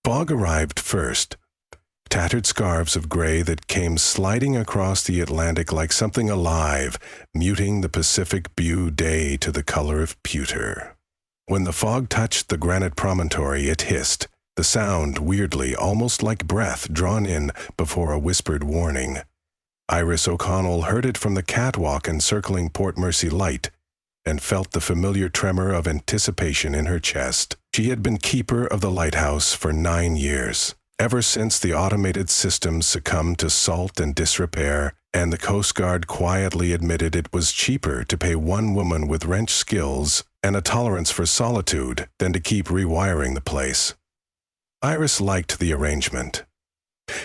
Fog arrived first, tattered scarves of gray that came sliding across the Atlantic like something alive, muting the Pacific blue day to the color of pewter. When the fog touched the granite promontory, it hissed, the sound weirdly, almost like breath drawn in before a whispered warning. Iris O'Connell heard it from the catwalk encircling Port Mercy Light and felt the familiar tremor of anticipation in her chest. She had been keeper of the lighthouse for 9 years, ever since the automated systems succumbed to salt and disrepair, and the Coast Guard quietly admitted it was cheaper to pay one woman with wrench skills and a tolerance for solitude than to keep rewiring the place. Iris liked the arrangement.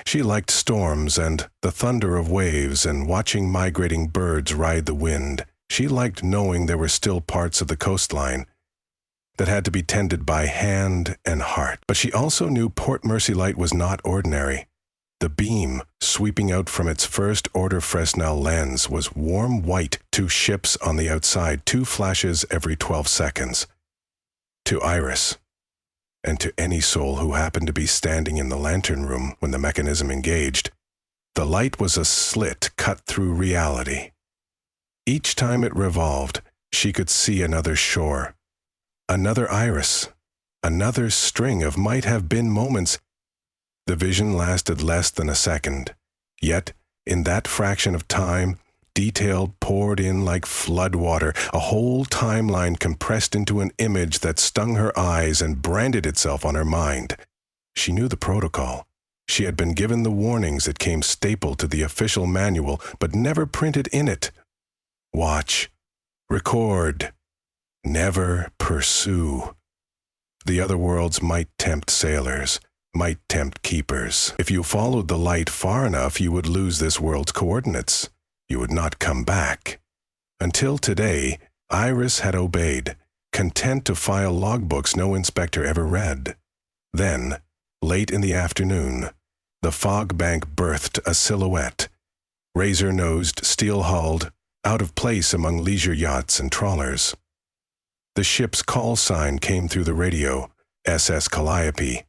She liked storms and the thunder of waves and watching migrating birds ride the wind. She liked knowing there were still parts of the coastline that had to be tended by hand and heart. But she also knew Port Mercy Light was not ordinary. The beam, sweeping out from its first-order Fresnel lens, was warm white, 2 ships on the outside, 2 flashes every 12 seconds. To Iris, and to any soul who happened to be standing in the lantern room when the mechanism engaged, the light was a slit cut through reality. Each time it revolved, she could see another shore, another Iris, another string of might-have-been moments. The vision lasted less than a second, yet, in that fraction of time, detail poured in like floodwater, a whole timeline compressed into an image that stung her eyes and branded itself on her mind. She knew the protocol. She had been given the warnings that came stapled to the official manual, but never printed in it. Watch. Record. Never pursue. The other worlds might tempt sailors, might tempt keepers. If you followed the light far enough, you would lose this world's coordinates. You would not come back. Until today, Iris had obeyed, content to file logbooks no inspector ever read. Then, late in the afternoon, the fog bank birthed a silhouette, razor-nosed, steel-hulled, out of place among leisure yachts and trawlers. The ship's call sign came through the radio, SS Calliope,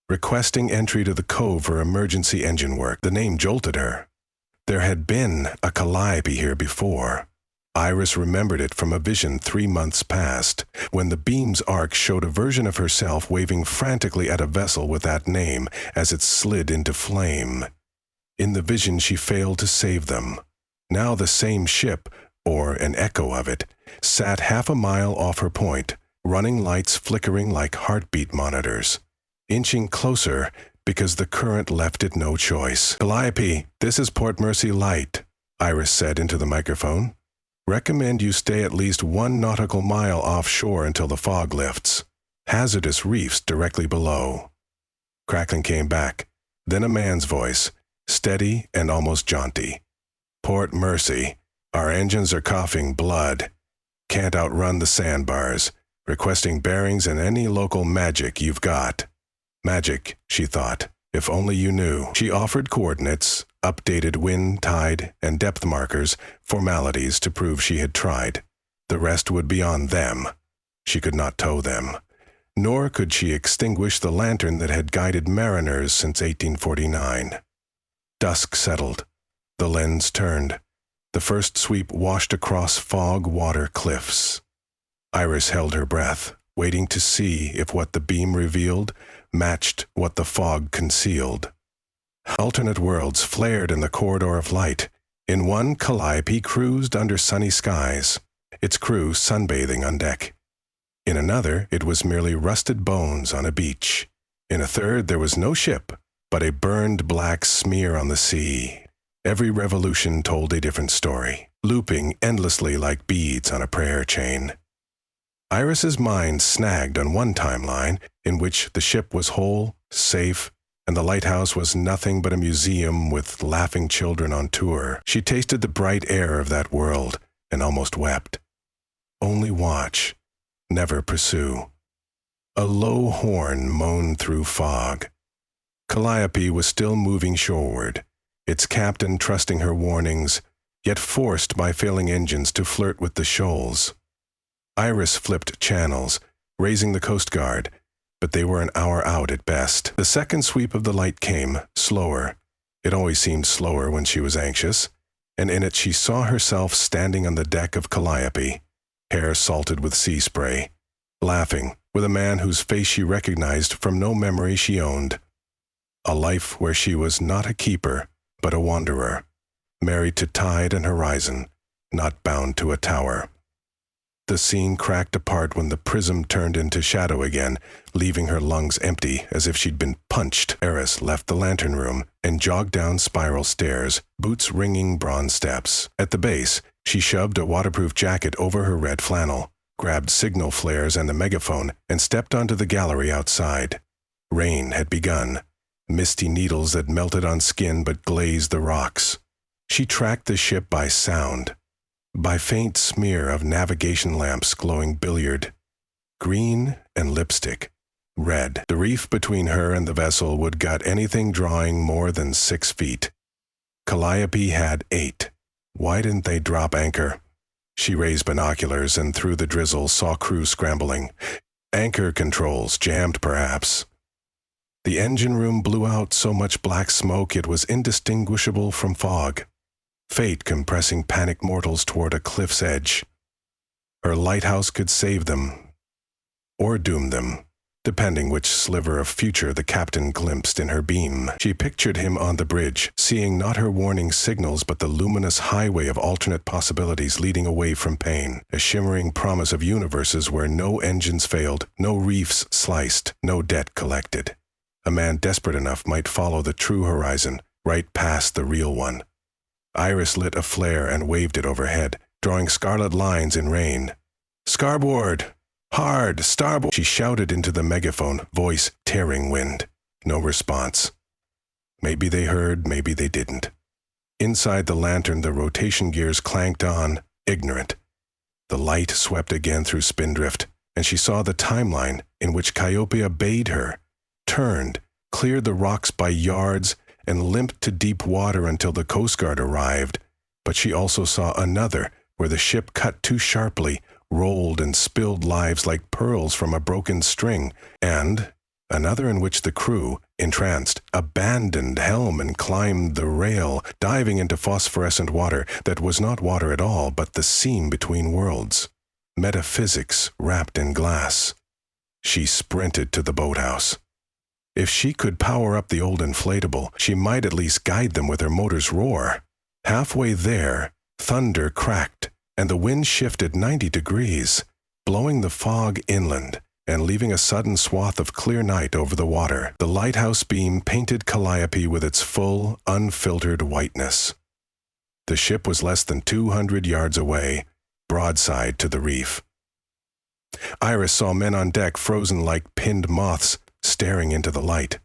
requesting entry to the cove for emergency engine work. The name jolted her. There had been a Calliope here before. Iris remembered it from a vision 3 months past, when the beam's arc showed a version of herself waving frantically at a vessel with that name as it slid into flame. In the vision, she failed to save them. Now the same ship, or an echo of it, sat half a mile off her point, running lights flickering like heartbeat monitors, inching closer because the current left it no choice. "Calliope, this is Port Mercy Light," Iris said into the microphone. "Recommend you stay at least 1 nautical mile offshore until the fog lifts. Hazardous reefs directly below." Crackling came back, then a man's voice, steady and almost jaunty. "Port Mercy, our engines are coughing blood. Can't outrun the sandbars. Requesting bearings and any local magic you've got." Magic, she thought, if only you knew. She offered coordinates, updated wind, tide, and depth markers, formalities to prove she had tried. The rest would be on them. She could not tow them. Nor could she extinguish the lantern that had guided mariners since 1849. Dusk settled. The lens turned. The first sweep washed across fog-water cliffs. Iris held her breath, waiting to see if what the beam revealed matched what the fog concealed. Alternate worlds flared in the corridor of light. In one, Calliope cruised under sunny skies, its crew sunbathing on deck. In another, it was merely rusted bones on a beach. In a third, there was no ship, but a burned black smear on the sea. Every revolution told a different story, looping endlessly like beads on a prayer chain. Iris's mind snagged on one timeline in which the ship was whole, safe, and the lighthouse was nothing but a museum with laughing children on tour. She tasted the bright air of that world and almost wept. Only watch, never pursue. A low horn moaned through fog. Calliope was still moving shoreward, its captain trusting her warnings, yet forced by failing engines to flirt with the shoals. Iris flipped channels, raising the Coast Guard, but they were an hour out at best. The second sweep of the light came, slower. It always seemed slower when she was anxious, and in it she saw herself standing on the deck of Calliope, hair salted with sea spray, laughing with a man whose face she recognized from no memory she owned. A life where she was not a keeper, but a wanderer, married to tide and horizon, not bound to a tower. The scene cracked apart when the prism turned into shadow again, leaving her lungs empty as if she'd been punched. Eris left the lantern room and jogged down spiral stairs, boots ringing bronze steps. At the base, she shoved a waterproof jacket over her red flannel, grabbed signal flares and a megaphone, and stepped onto the gallery outside. Rain had begun, misty needles that melted on skin but glazed the rocks. She tracked the ship by sound, by faint smear of navigation lamps glowing billiard, green and lipstick, red. The reef between her and the vessel would gut anything drawing more than 6 feet. Calliope had 8. Why didn't they drop anchor? She raised binoculars and through the drizzle saw crew scrambling. Anchor controls jammed, perhaps. The engine room blew out so much black smoke it was indistinguishable from fog. Fate compressing panicked mortals toward a cliff's edge. Her lighthouse could save them, or doom them, depending which sliver of future the captain glimpsed in her beam. She pictured him on the bridge, seeing not her warning signals but the luminous highway of alternate possibilities leading away from pain, a shimmering promise of universes where no engines failed, no reefs sliced, no debt collected. A man desperate enough might follow the true horizon, right past the real one. Iris lit a flare and waved it overhead, drawing scarlet lines in rain. "Starboard! Hard! Starboard!" She shouted into the megaphone, voice tearing wind. No response. Maybe they heard, maybe they didn't. Inside the lantern, the rotation gears clanked on, ignorant. The light swept again through spindrift, and she saw the timeline in which Calliope bade her, turned, cleared the rocks by yards, and limped to deep water until the Coast Guard arrived. But she also saw another, where the ship cut too sharply, rolled and spilled lives like pearls from a broken string, and another in which the crew, entranced, abandoned helm and climbed the rail, diving into phosphorescent water that was not water at all, but the seam between worlds. Metaphysics wrapped in glass. She sprinted to the boathouse. If she could power up the old inflatable, she might at least guide them with her motor's roar. Halfway there, thunder cracked, and the wind shifted 90 degrees, blowing the fog inland and leaving a sudden swath of clear night over the water. The lighthouse beam painted Calliope with its full, unfiltered whiteness. The ship was less than 200 yards away, broadside to the reef. Iris saw men on deck frozen like pinned moths, staring into the light.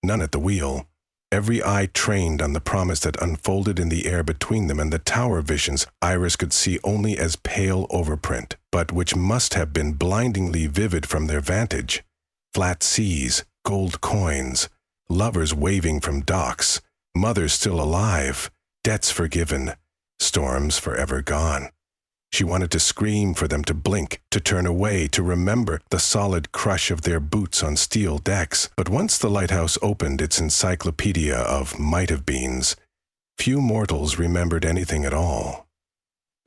None at the wheel. Every eye trained on the promise that unfolded in the air between them and the tower visions Iris could see only as pale overprint, but which must have been blindingly vivid from their vantage. Flat seas, gold coins, lovers waving from docks, mothers still alive, debts forgiven, storms forever gone. She wanted to scream for them to blink, to turn away, to remember the solid crush of their boots on steel decks. But once the lighthouse opened its encyclopedia of might-have-beens, few mortals remembered anything at all.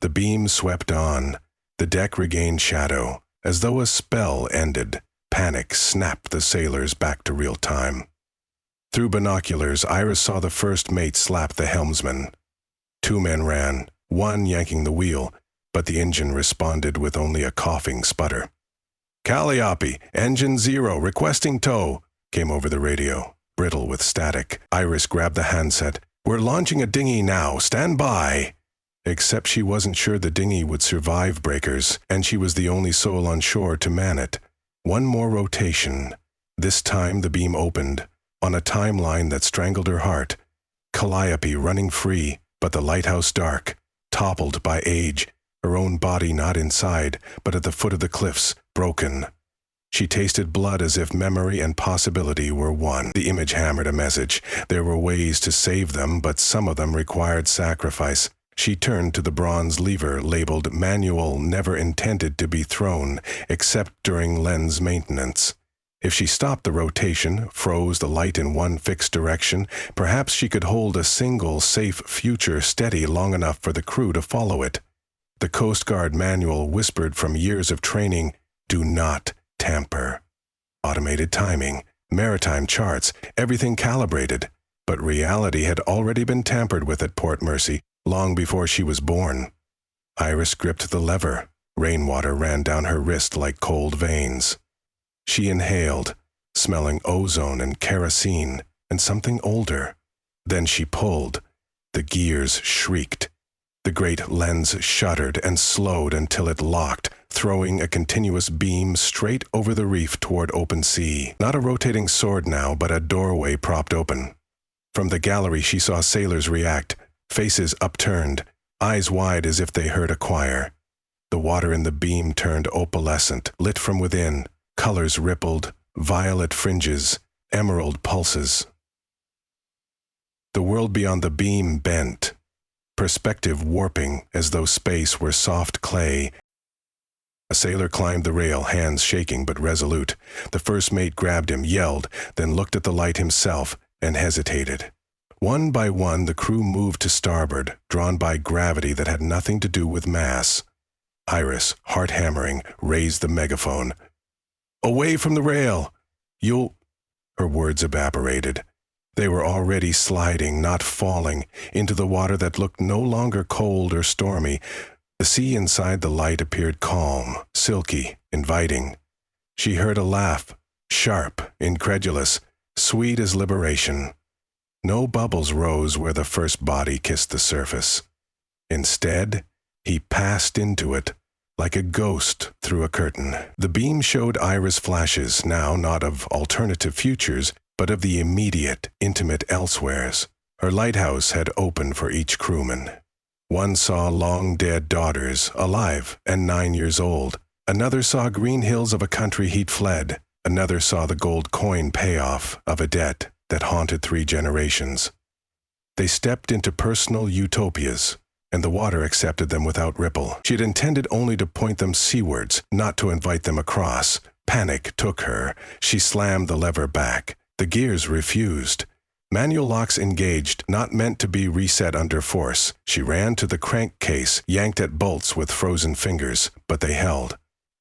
The beam swept on, the deck regained shadow, as though a spell ended. Panic snapped the sailors back to real time. Through binoculars, Iris saw the first mate slap the helmsman. 2 men ran, one yanking the wheel, but the engine responded with only a coughing sputter. "Calliope, engine 0, requesting tow," came over the radio, brittle with static. Iris grabbed the handset. "We're launching a dinghy now, stand by." Except she wasn't sure the dinghy would survive breakers, and she was the only soul on shore to man it. One more rotation. This time the beam opened, on a timeline that strangled her heart. Calliope running free, but the lighthouse dark, toppled by age, her own body not inside, but at the foot of the cliffs, broken. She tasted blood as if memory and possibility were one. The image hammered a message. There were ways to save them, but some of them required sacrifice. She turned to the bronze lever labeled "Manual Never Intended to be Thrown, except during lens maintenance." If she stopped the rotation, froze the light in one fixed direction, perhaps she could hold a single, safe future steady long enough for the crew to follow it. The Coast Guard manual whispered from years of training, "Do not tamper." Automated timing, maritime charts, everything calibrated. But reality had already been tampered with at Port Mercy long before she was born. Iris gripped the lever. Rainwater ran down her wrist like cold veins. She inhaled, smelling ozone and kerosene and something older. Then she pulled. The gears shrieked. The great lens shuddered and slowed until it locked, throwing a continuous beam straight over the reef toward open sea. Not a rotating sword now, but a doorway propped open. From the gallery she saw sailors react, faces upturned, eyes wide as if they heard a choir. The water in the beam turned opalescent, lit from within. Colors rippled, violet fringes, emerald pulses. The world beyond the beam bent, perspective warping as though space were soft clay. A sailor climbed the rail, hands shaking but resolute. The first mate grabbed him, yelled, then looked at the light himself and hesitated. One by one, the crew moved to starboard, drawn by gravity that had nothing to do with mass. Iris, heart hammering, raised the megaphone. "Away from the rail! You'll—" Her words evaporated. They were already sliding, not falling, into the water that looked no longer cold or stormy. The sea inside the light appeared calm, silky, inviting. She heard a laugh, sharp, incredulous, sweet as liberation. No bubbles rose where the first body kissed the surface. Instead, he passed into it, like a ghost through a curtain. The beam showed Iris flashes, now not of alternative futures, but of the immediate, intimate elsewheres. Her lighthouse had opened for each crewman. One saw long-dead daughters, alive and 9 years old. Another saw green hills of a country he'd fled. Another saw the gold coin payoff of a debt that haunted 3 generations. They stepped into personal utopias, and the water accepted them without ripple. She had intended only to point them seawards, not to invite them across. Panic took her. She slammed the lever back. The gears refused. Manual locks engaged, not meant to be reset under force. She ran to the crankcase, yanked at bolts with frozen fingers, but they held.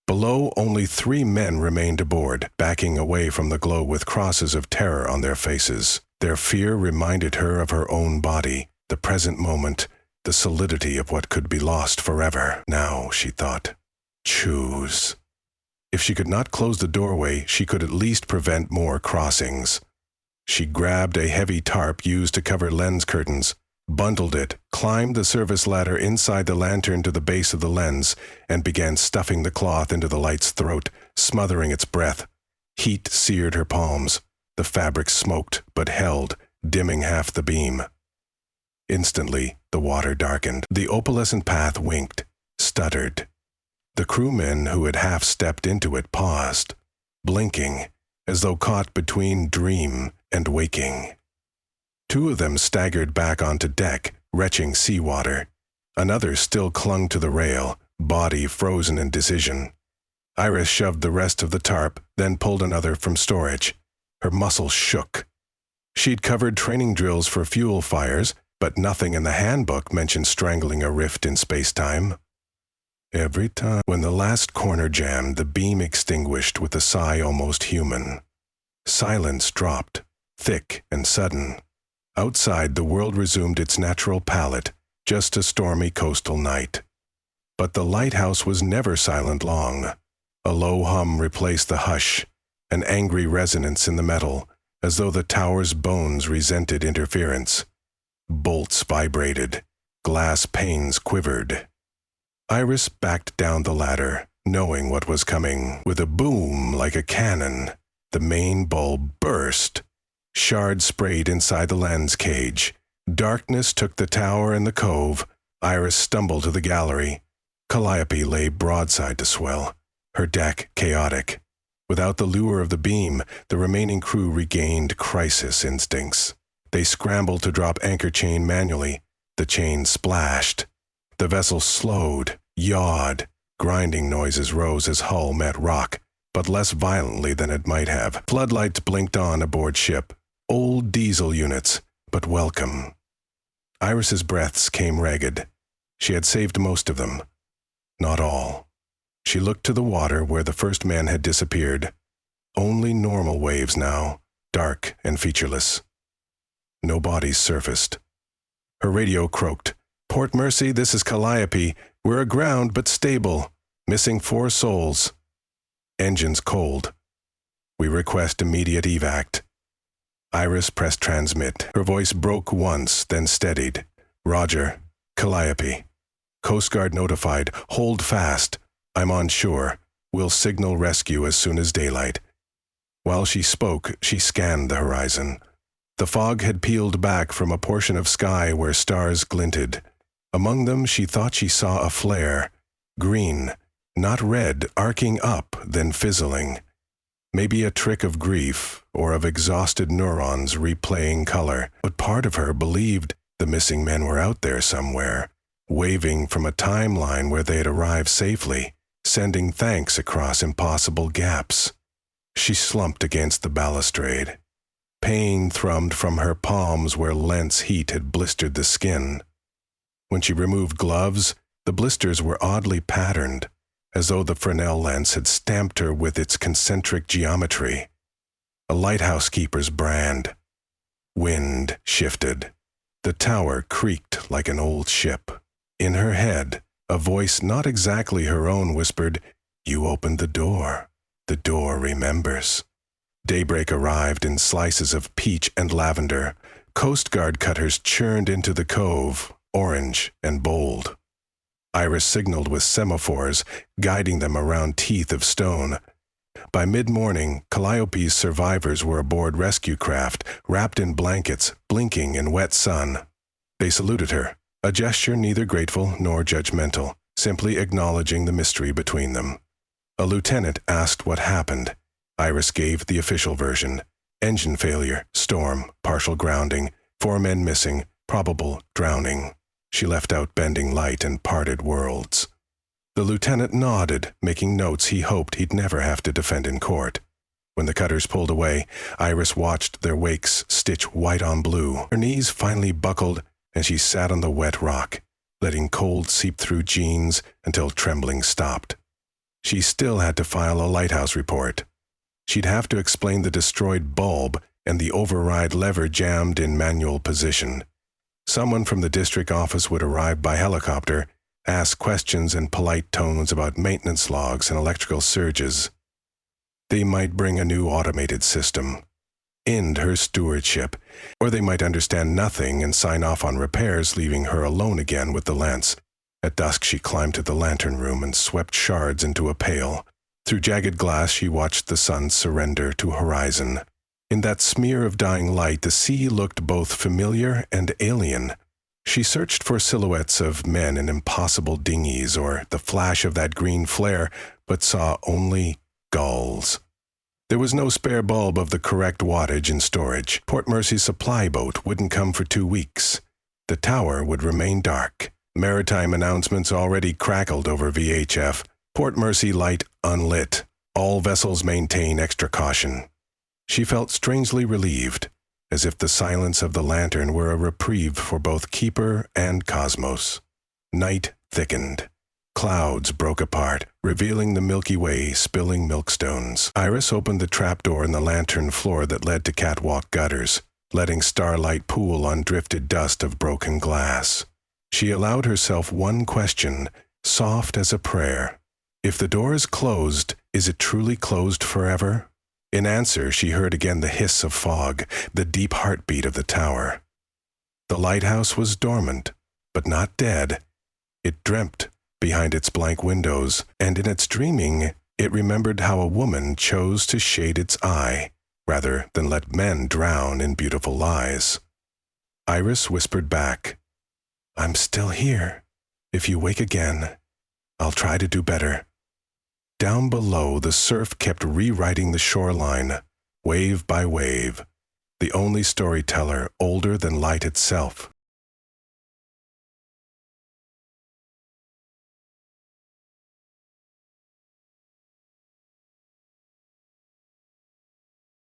Below, only 3 men remained aboard, backing away from the glow with crosses of terror on their faces. Their fear reminded her of her own body, the present moment, the solidity of what could be lost forever. Now, she thought, choose. If she could not close the doorway, she could at least prevent more crossings. She grabbed a heavy tarp used to cover lens curtains, bundled it, climbed the service ladder inside the lantern to the base of the lens, and began stuffing the cloth into the light's throat, smothering its breath. Heat seared her palms. The fabric smoked, but held, dimming half the beam. Instantly, the water darkened. The opalescent path winked, stuttered. The crewmen who had half-stepped into it paused, blinking, as though caught between dream and waking. 2 of them staggered back onto deck, retching seawater. Another still clung to the rail, body frozen in decision. Iris shoved the rest of the tarp, then pulled another from storage. Her muscles shook. She'd covered training drills for fuel fires, but nothing in the handbook mentioned strangling a rift in space-time. Every time, when the last corner jammed, the beam extinguished with a sigh almost human. Silence dropped, thick and sudden. Outside, the world resumed its natural palette, just a stormy coastal night. But the lighthouse was never silent long. A low hum replaced the hush, an angry resonance in the metal, as though the tower's bones resented interference. Bolts vibrated, glass panes quivered. Iris backed down the ladder, knowing what was coming. With a boom like a cannon, the main bulb burst. Shards sprayed inside the lens cage. Darkness took the tower and the cove. Iris stumbled to the gallery. Calliope lay broadside to swell, her deck chaotic. Without the lure of the beam, the remaining crew regained crisis instincts. They scrambled to drop anchor chain manually. The chain splashed. The vessel slowed, yawed. Grinding noises rose as hull met rock. but less violently than it might have. Floodlights blinked on aboard ship. Old diesel units, but welcome. Iris's breaths came ragged. She had saved most of them. Not all. She looked to the water where the first man had disappeared. Only normal waves now, dark and featureless. No bodies surfaced. Her radio croaked. "Port Mercy, this is Calliope. We're aground but stable. Missing 4 souls. Engines cold. We request immediate evac." Iris pressed transmit. Her voice broke once, then steadied. "Roger. Calliope. Coast Guard notified. Hold fast. I'm on shore. We'll signal rescue as soon as daylight." While she spoke, she scanned the horizon. The fog had peeled back from a portion of sky where stars glinted. Among them, she thought she saw a flare. Green, not red, arcing up, then fizzling. Maybe a trick of grief, or of exhausted neurons replaying color. But part of her believed the missing men were out there somewhere, waving from a timeline where they had arrived safely, sending thanks across impossible gaps. She slumped against the balustrade. Pain thrummed from her palms where Lent's heat had blistered the skin. When she removed gloves, the blisters were oddly patterned, as though the Fresnel lens had stamped her with its concentric geometry. A lighthouse keeper's brand. Wind shifted. The tower creaked like an old ship. In her head, a voice not exactly her own whispered, "You opened the door. The door remembers." Daybreak arrived in slices of peach and lavender. Coast Guard cutters churned into the cove, orange and bold. Iris signaled with semaphores, guiding them around teeth of stone. By mid-morning, Calliope's survivors were aboard rescue craft, wrapped in blankets, blinking in wet sun. They saluted her, a gesture neither grateful nor judgmental, simply acknowledging the mystery between them. A lieutenant asked what happened. Iris gave the official version. Engine failure, storm, partial grounding, 4 men missing, probable drowning. She left out bending light and parted worlds. The lieutenant nodded, making notes he hoped he'd never have to defend in court. When the cutters pulled away, Iris watched their wakes stitch white on blue. Her knees finally buckled, and she sat on the wet rock, letting cold seep through jeans until trembling stopped. She still had to file a lighthouse report. She'd have to explain the destroyed bulb and the override lever jammed in manual position. Someone from the district office would arrive by helicopter, ask questions in polite tones about maintenance logs and electrical surges. They might bring a new automated system, end her stewardship, or they might understand nothing and sign off on repairs, leaving her alone again with the lance. At dusk she climbed to the lantern room and swept shards into a pail. Through jagged glass she watched the sun surrender to horizon. In that smear of dying light, the sea looked both familiar and alien. She searched for silhouettes of men in impossible dinghies or the flash of that green flare, but saw only gulls. There was no spare bulb of the correct wattage in storage. Port Mercy's supply boat wouldn't come for 2 weeks. The tower would remain dark. Maritime announcements already crackled over VHF. Port Mercy light unlit. All vessels maintain extra caution. She felt strangely relieved, as if the silence of the lantern were a reprieve for both keeper and cosmos. Night thickened. Clouds broke apart, revealing the Milky Way spilling milkstones. Iris opened the trapdoor in the lantern floor that led to catwalk gutters, letting starlight pool on drifted dust of broken glass. She allowed herself one question, soft as a prayer. If the door is closed, is it truly closed forever? In answer, she heard again the hiss of fog, the deep heartbeat of the tower. The lighthouse was dormant, but not dead. It dreamt behind its blank windows, and in its dreaming, it remembered how a woman chose to shade its eye, rather than let men drown in beautiful lies. Iris whispered back, "I'm still here. If you wake again, I'll try to do better." Down below, the surf kept rewriting the shoreline, wave by wave, the only storyteller older than light itself.